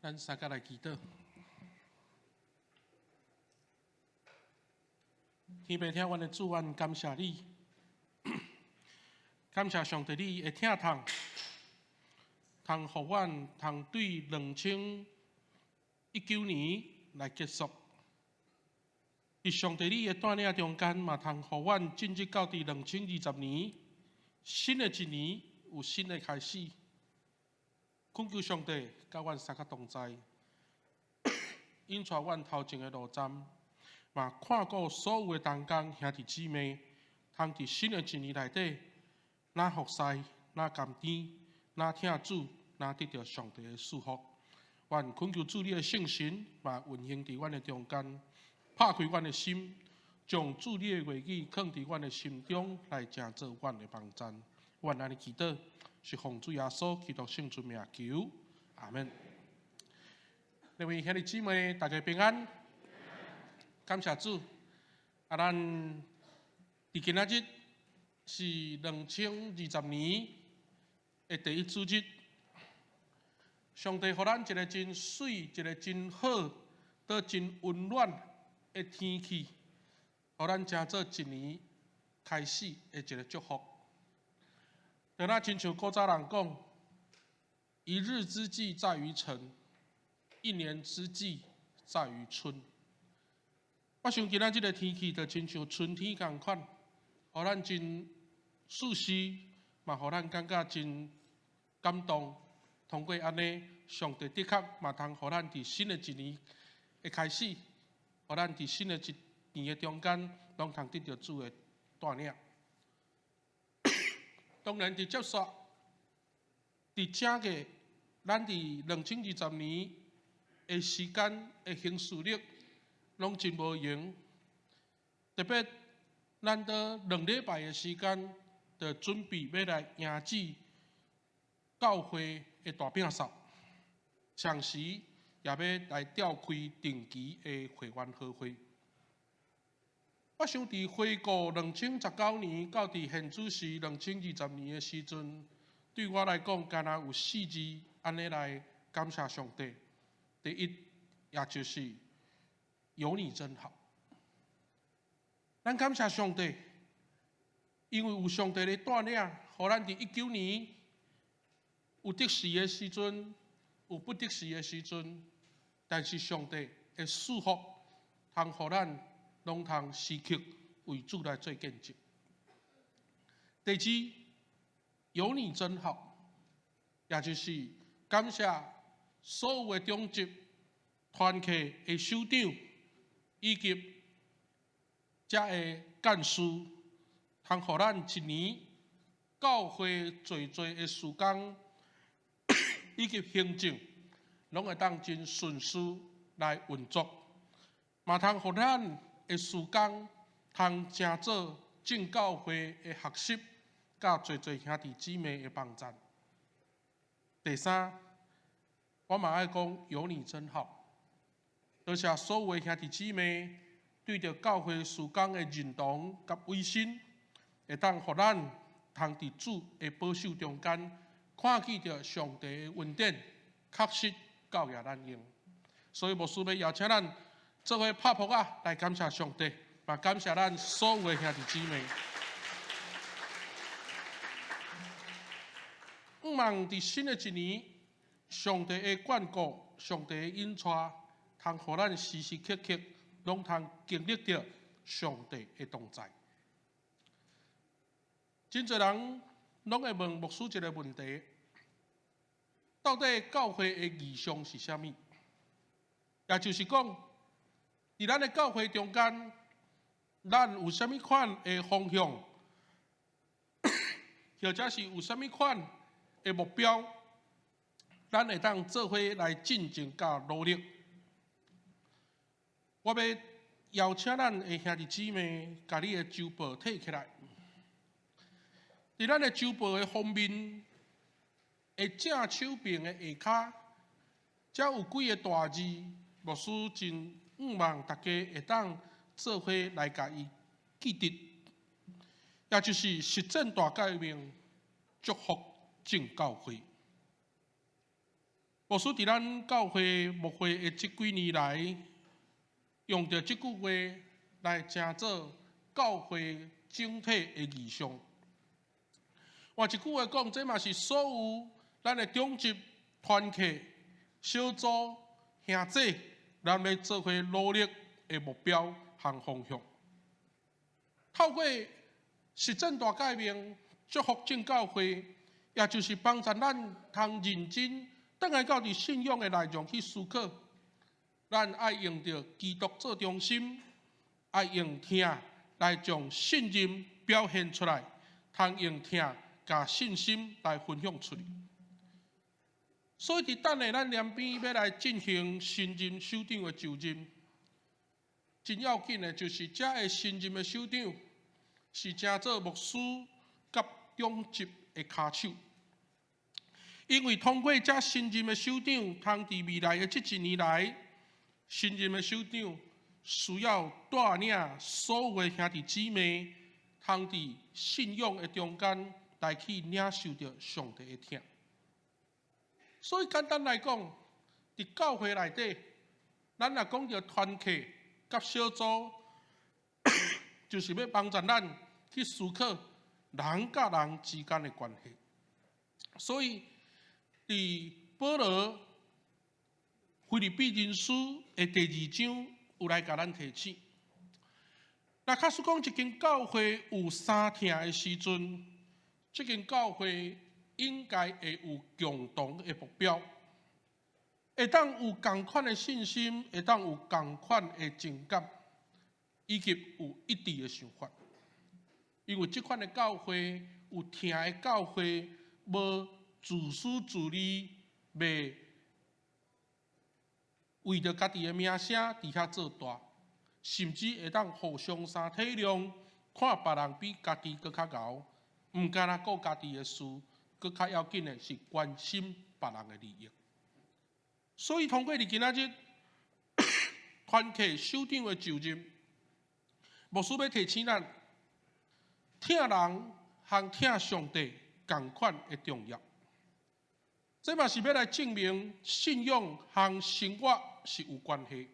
咱三个来祈祷。天父，听阮的主，阮感谢你，感谢上帝，你会听通，互阮对2019年来结束。伫上帝你的带领中间，嘛互阮进入到伫2020年新的一年有新的开始。恳求上帝甲阮三个同在，引带阮头前的路站，嘛看顾所有的同工兄弟姊妹，伫新的一年内底，哪服侍，哪甘甜，哪听主，哪得到上帝的祝福。愿恳求主你的圣神，嘛运行伫阮的中间，拍开阮的心，将主你的话语放伫阮的心中，来成做阮的帮助。愿安尼祈祷，是奉主耶稣基督圣尊名求，阿门。各位兄弟姊妹，大家平安，感谢主。咱伫今仔日是2020年的第一主日，上帝予咱一个真水、一个真好、都真温暖的天气，予咱成做一年开始的一个祝福。就那亲像古早人讲，一日之计在于晨，一年之计在于春。我想今仔日的天气就亲像春天同款，予咱真舒适，嘛予咱感觉真感动。通过安尼，上帝的确嘛通予咱伫新的一年的开始，予咱伫新的一年的中间，拢通得到主的带领。当然，伫接续伫正个，咱伫2020年的时间的行事历，拢真无闲。特别，咱伫2礼拜的时间，就准备要来迎接教会的大摒扫，同时也要来召开定期的会员好会。我想伫回顾2019年到伫现主时2020年的时阵，对我来讲，敢若有4字安尼来感谢上帝。第一，也就是有你真好。咱感谢上帝，因为有上帝的带领，互咱伫19年有得时的时阵，有不得时的时阵，但是上帝的祝福，通互咱拢通时刻为主来做见证。第二，有你真好，也就是感谢所有的中职团契的首长以及遮的干事，通互咱一年教会侪的事工以及行政，拢会当真顺序来运作，嘛通互咱的事工通成做正教会的学习，甲侪兄弟姊妹的帮助。第三，我嘛爱讲有你真好，多谢所有的兄弟姊妹对着教会事工的认同甲委身，会当互咱通伫主的保守中间，看见着上帝的恩典，确实教育咱用。所以，无需要邀请咱做伙拍扑啊，来感谢上帝，嘛感谢咱所有的兄弟姊妹。望伫新的一年，上帝的眷顾，上帝的引带，通互咱时时刻刻拢通经历着上帝的同在。真侪人拢会问牧师一个问题：到底教会的异象是啥物？也就是讲，伫咱的教会中间，咱有啥物款的方向，或者是有啥物款的目标，咱会当做伙来进前甲努力。我要邀请咱的兄弟姊妹，甲你的周报摕起来。伫咱的周报的封面的正手边的下骹，遮有几个大字，牧师真望大家会当做伙来甲伊记得，也就是实践大改名，祝福正教会。牧师伫咱教会牧会的这几年来，用着这句话来成做教会整体的意象。换一句话讲，这嘛是所有咱的中级团契、小组、兄弟，咱要做伙努力的目标和方向。透过实践大改变，祝福正教会，也就是帮助咱通认真，倒来到伫信仰的内容去思考。咱爱用着基督做中心，爱用听来将信任表现出来，通用听甲信心来分享出去。所以伫等下咱两边要来进行新任首长的就任，真要紧的就是这个新任的首长是正做牧师甲中级的骹手，因为通过这新任的首长，通伫未来的这一年来，新任的首长需要带领所有的兄弟姊妹，通伫信仰的中间来去领受着上帝的听。所以简单来讲，伫教会内底，咱若讲到团契甲小组，就是要帮助咱去思考人甲人之间的关系。所以，伫保罗腓立比人书的第2章有来甲咱提醒，若假使讲一间教会有三听的时阵，这间教会应该会有共同的目标，会当有同款的信心，会当有同款的情感，以及有一致的想法。因为这款的教会，有听的教会，无自私自利，袂为着家己的名声伫遐做大，甚至会当互相相体谅，看别人比家己搁较敖，毋干那顾家己的事。更较要紧的是关心别人的利益，所以通过今仔日团契首长的就任，牧师要提醒咱，听人和听上帝同款的重要。这嘛是要来证明信仰和生活是有关系。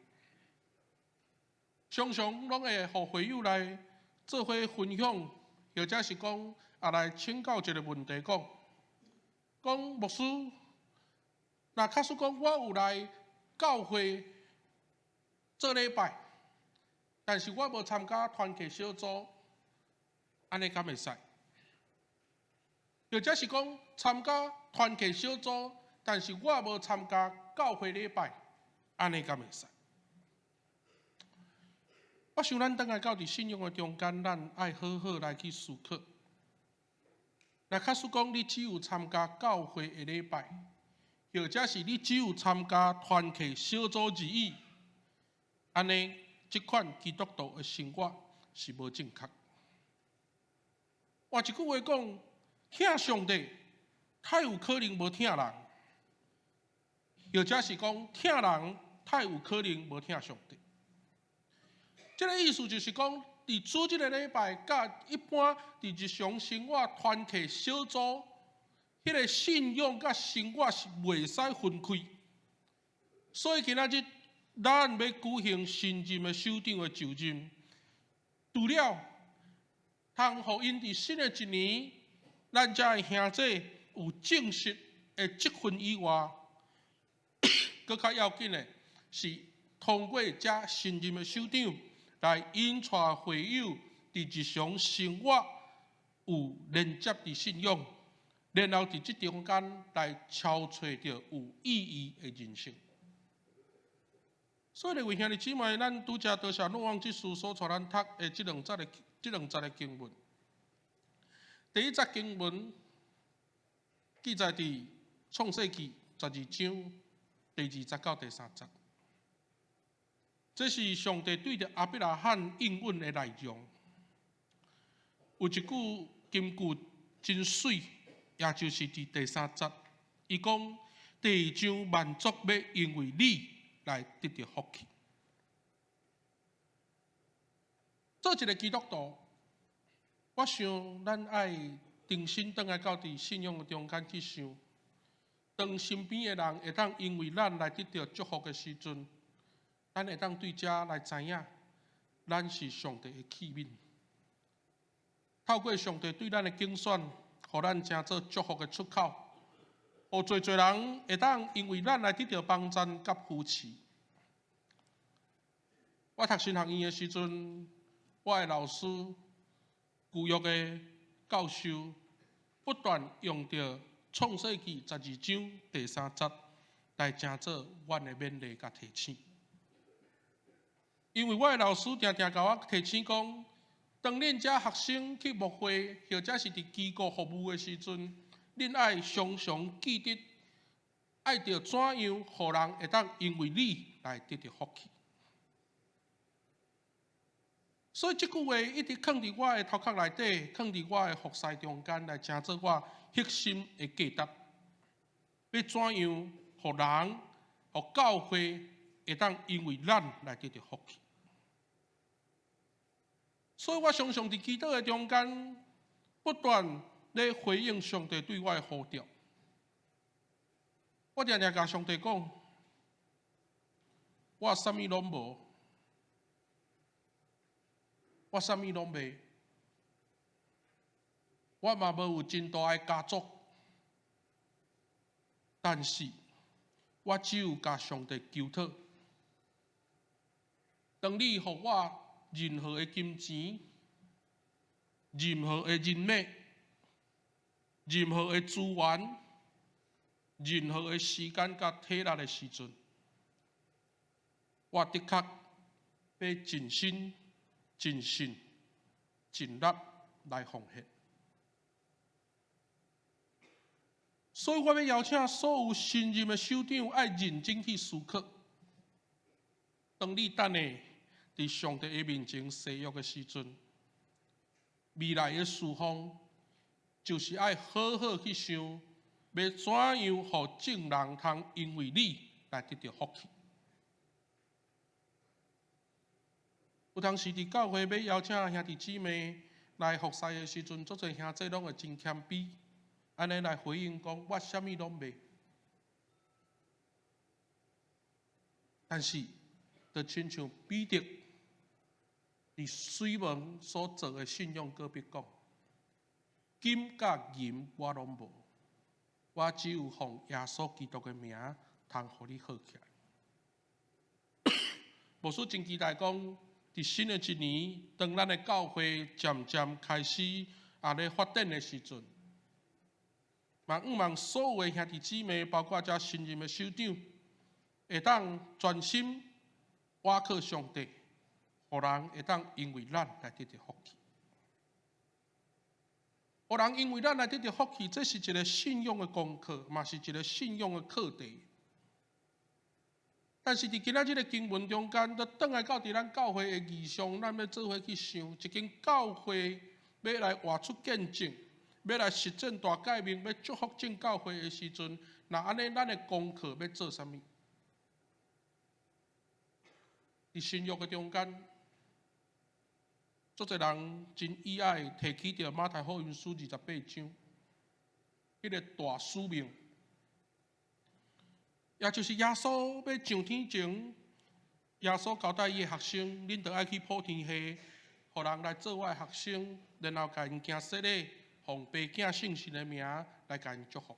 常常拢会互会友来做伙分享，或者是讲也来请教一个问题，讲牧师，若假使讲我有来教会做礼拜，但是我无参加团契小组，安尼敢会使？或者是讲参加团契小组，但是我无参加教会礼拜，安尼敢会使？我想咱倒来到伫信仰的中间，咱爱好好来去思考。若假使讲你只有参加教会的礼拜，或者是你只有参加团契小组而已，安尼这款基督徒的生活是无正确。换一句话讲，听上帝太有可能无听人，或者是讲听人太有可能无听上帝。这个意思就是讲，伫主日的礼拜，甲一般伫日常生活团契小组，迄个信仰甲生活是袂使分开。所以今仔日咱要举行新任的首长的就任，除了通互因伫新的一年，咱遮的兄弟有正式的积分以外，更较要紧的是通过这新任的首长，来引带会友伫日常生活有连接的信仰，然后伫这中间来超找着有意义的人生。所以，各位兄弟姊妹，咱拄则多谢若望之书所带咱读的这两节的经文。第一节经文记载伫创世纪12章第2节到第3节。这是上帝对着亚伯拉罕应允的内容。有一句金句真水，也就是伫第3节，伊讲：地上万族要因为你来得到福气。做一个基督徒，我想咱爱定心倒来到伫信仰的中间去想，当身边的人会当因为咱来得到祝福的时阵，咱会当对遮来知影，咱是上帝的器皿。透过上帝对咱的拣选，互咱成做祝福的出口，互侪人会当因为咱来得到帮衬甲扶持。我读神学院的时阵，我的老师旧约的教授不断用到创世纪12章第3节来成做阮的勉励甲提醒。因为我的老师常常甲我提醒讲，当恁遮学生去牧会，或者是伫机构服务的时阵，恁爱常常记得，爱着怎样，互人会当因为你来得到福气。所以这句话一直放伫我的头壳内底，放伫我的服侍中间，来成做我核心的价值。要怎样，互人、互教会会当因为咱来得到福气。所以我常常伫祈祷的中间，不断咧回应上帝对我的呼召。我常常甲上帝讲，我啥物拢无，我啥物拢袂，我嘛无有真大的家族，但是我只有甲上帝求讨。当你互我任何的金钱、任何的人脉、任何的资源、任何的时间甲体力的时阵，我的确要尽心、尽性、尽力来奉献。所以我要邀请所有新任的首长，爱认真去思考。当你等下伫上帝的面前誓约的时阵，未来的侍奉就是爱好好去想，要怎样互众人通因为你来得到福气。有当时伫教会要邀请兄弟姊妹来服侍的时阵，足侪兄弟拢会真谦卑，安尼来回应讲：我啥物拢袂。但是，就亲像彼得伫水门所做的信用告别讲：金甲银我拢无，我只有奉耶稣基督的名，通互你好起来。牧师真期待讲，伫新的一年，当咱的教会渐渐开始咧发展的时阵，望所有的兄弟姊妹，包括遮新任的首长，会当专心倚靠上帝，互人会当因为咱来得到福气。互人因为咱来得到福气，这是一个信用的功课，嘛是一个信用的课题。但是伫今仔日的经文中间，都转来到伫咱教会的意向，咱要做伙去想，一间教会要来活出见证，要来实践大改变，要祝福正教会的时阵，那安尼咱的功课要做啥物？伫新约的中间，足侪人真意爱提起着马太福音书28章，迄个大使命。也就是耶稣要上天前，耶稣交代伊的学生，恁着爱去普天下，互人来做我的学生，然后甲因行洗礼，奉父子圣神的名来甲因祝福。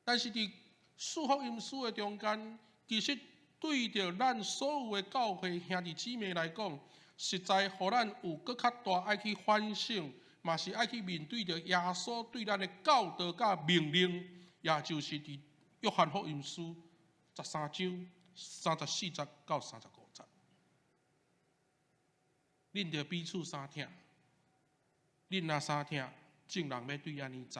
但是伫四福音书的中间，其实对着咱所有的教会兄弟姊妹来讲，实在互咱有搁较大爱去反省，嘛是爱去面对着耶稣对咱的教导甲命令。也就是伫约翰福音书13章34节到35节，恁着彼此相疼，恁若相疼，众人要对安尼知，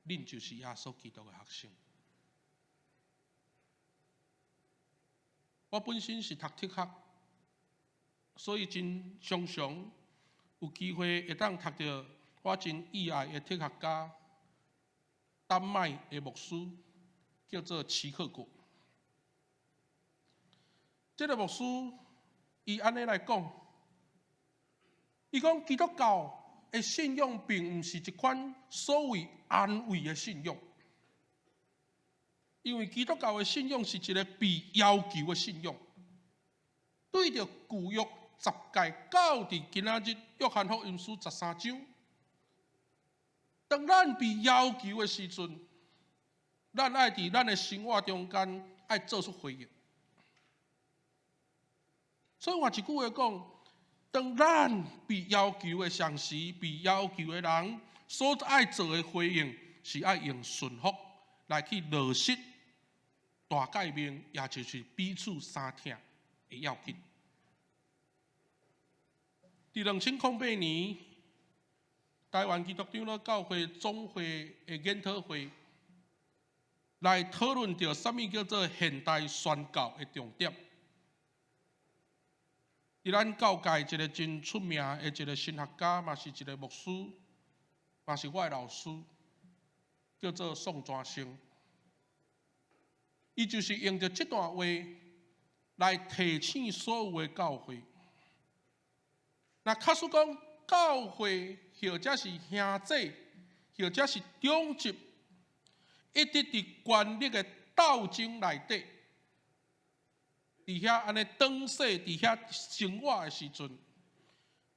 恁就是耶稣基督的学生。我本身是读铁学，所以真常常有机会会当读到。我真意爱的铁学家，丹麦的牧师叫做齐克果。这个牧师伊安尼来讲，伊讲基督教的信仰并毋是一款所谓安慰的信仰，因为基督教的信仰是一个被要求的信仰。对着旧约10诫，到伫今仔日约翰福音书13章，当咱被要求的时阵，咱爱伫咱的生活中间爱做出回应。所以换一句话讲，当咱被要求的上司、被要求的人所爱做的回应，是爱用顺服来去落实大诫命，也就是彼此相挺的要紧。伫2008年，台湾基督长老教会总会的研讨会，来讨论到什么叫做现代宣教的重点。伫咱教界一个真出名的一个神学家，嘛是一个牧师，嘛是我的老师，叫做宋传生。伊就是用着这段话来提醒所有的教会。那假使讲教会或者是兄弟，或者是长执，一直伫权力的斗争内底，伫遐安尼当世，伫遐生活的时阵，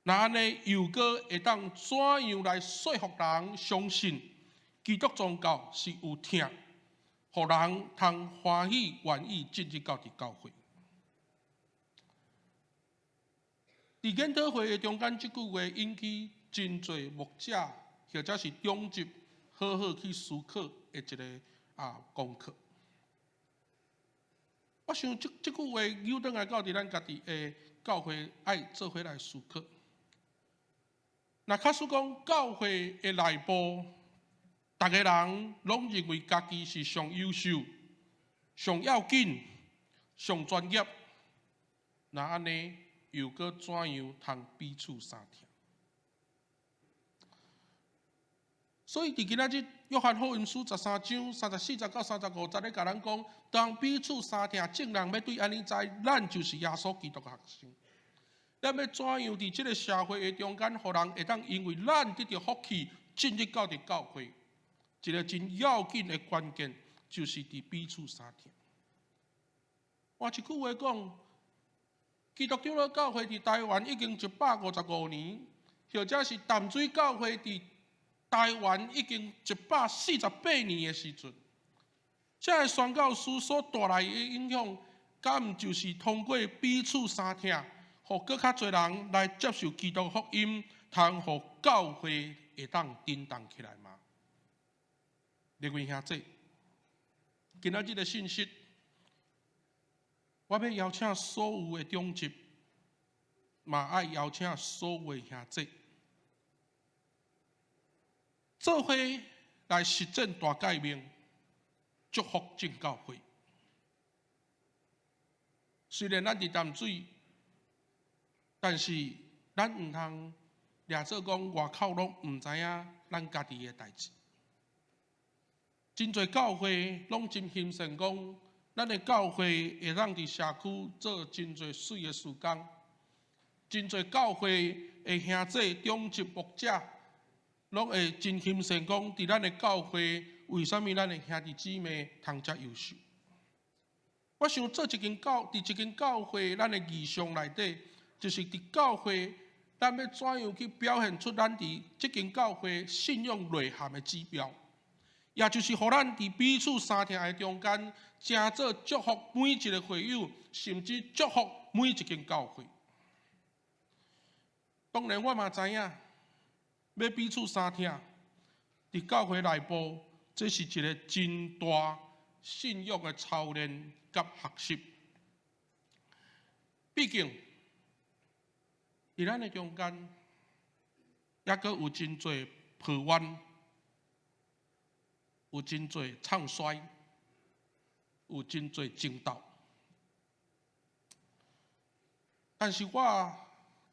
那安尼又搁会当怎样来说服人相信基督宗教是有疼，互人通欢喜愿意进入到教会？伫研讨会的中间，即句话引起真侪牧者或者是长执好好去思考的一个功课。我想即句话扭转来到伫咱家己的教会爱做伙来思考。那假使讲教会的内部，逐个人拢认为家己是上优秀、上要紧、上专业，那安尼又搁怎样通彼此相挺？所以伫今仔日约翰福音书13章34节到35节咧，甲咱讲，当彼此相挺，正人要对安尼知，咱就是耶稣基督的学生。咱要怎样伫即个社会的中间，互人会当因为咱得到福气，进入到伫教会？一个真要紧的关键，就是伫彼此相挺。换一句话讲，基督长老教会伫台湾已经155年，或者是淡水教会伫台湾已经148年的时阵，这个宣教师所带来的影响，敢毋就是通过彼此相挺，互更较侪人来接受基督福音，通互教会会当振动起来吗？各位兄弟，今仔日的信息，我要邀请所有的长执，嘛爱邀请所有的兄弟，做伙来实践大诫命，祝福正教会。虽然咱伫淡水，但是咱毋通掠做讲外口拢毋知影咱家己的代志。真侪教会拢真欣赏讲，咱的教会会当伫社区做真侪水的事工。真侪教会的兄弟、长执、牧者，拢会真欣赏讲，伫咱的教会，为什么咱的兄弟姊妹通遮优秀？我想做伫一间教会，咱的义象内底，就是伫教会，咱要怎样去表现出咱伫即间教会信仰内涵的指标，也就是互咱伫彼此相挺的中间，真做祝福每一个会友，甚至祝福每一间教会。当然，我嘛知影，要彼此相挺，伫教会内部，这是一个真大信仰的操练甲学习。毕竟，伫咱的中间，也阁有真侪破弯，有真侪唱衰，有真侪争斗。但是我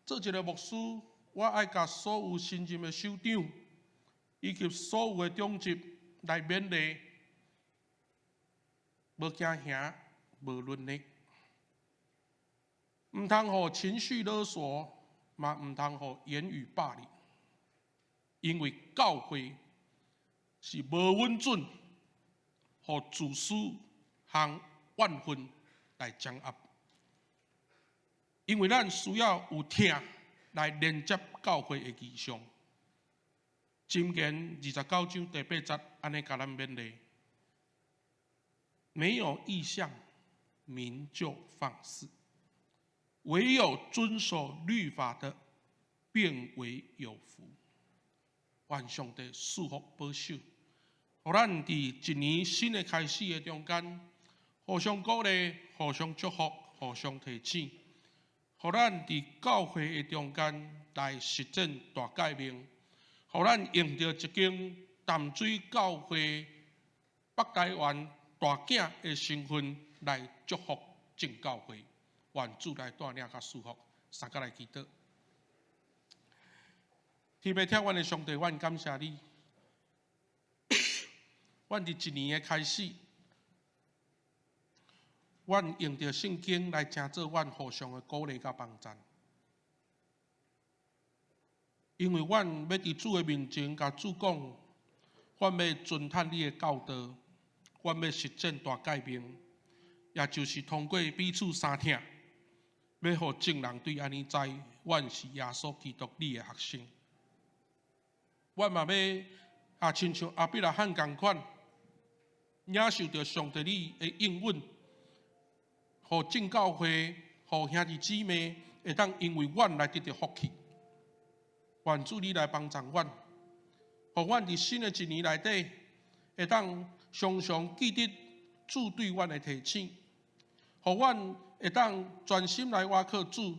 做一个牧师，我爱甲所有新任的首长，以及所有的长执来勉励，无惊吓，无论理，毋通互情绪勒索，嘛毋通互言语霸凌。因为教会是无稳准，互自私和怨恨来掌握。因为咱需要有听来连接教会的意向。箴言29章第8節安尼甲咱勉勵：没有意向，民就放肆；唯有遵守律法的，便为有福。愿上帝祝福保守，互咱伫一年新的开始的中间，互相鼓励，互相祝福，互相提醒，互咱伫教会的中间来实践大改变，互咱用着一间淡水教会北台湾大囝的身份来祝福正教会。愿主来带领甲祝福，三甲来祈祷。天父天阮的上帝，阮感谢你。阮伫一年的开始，阮用着圣经来成做阮互相的鼓励甲帮助。因为阮要伫主的面前甲主讲，阮要遵探你的教导，阮要实践大改变，也就是通过彼此相听，要互众人对安尼知，阮是耶稣基督你的学生。阮嘛要亲像阿比拉罕同款，领受着上帝你的应允，互正教会、互兄弟姊妹会当因为阮来得到福气。愿主你来帮助阮，互阮伫新的一年内底，会当常常记得主对阮的提醒，互阮会当专心来倚靠主，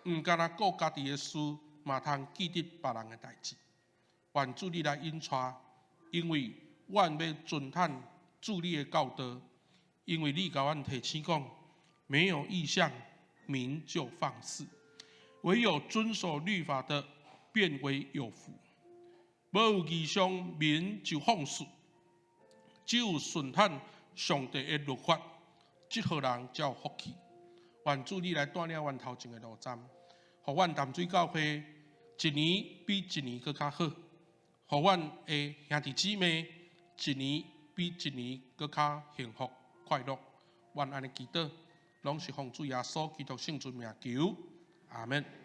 毋干那顾家己的事，嘛通记得别人的代志。愿主你来引带，因为阮要遵探主你的教导，因为你甲阮提醒讲，没有意向，民就放肆；唯有遵守律法的，便为有福。无有意向，民就放肆；只有顺探上帝的律法，这号人才有福气。愿主你来带领阮头前的路站，互阮淡水教会一年比一年更较好，互阮的兄弟姊妹一年比一年更较幸福快乐。愿安尼祈祷，拢是奉主耶稣基督圣尊名求，阿门。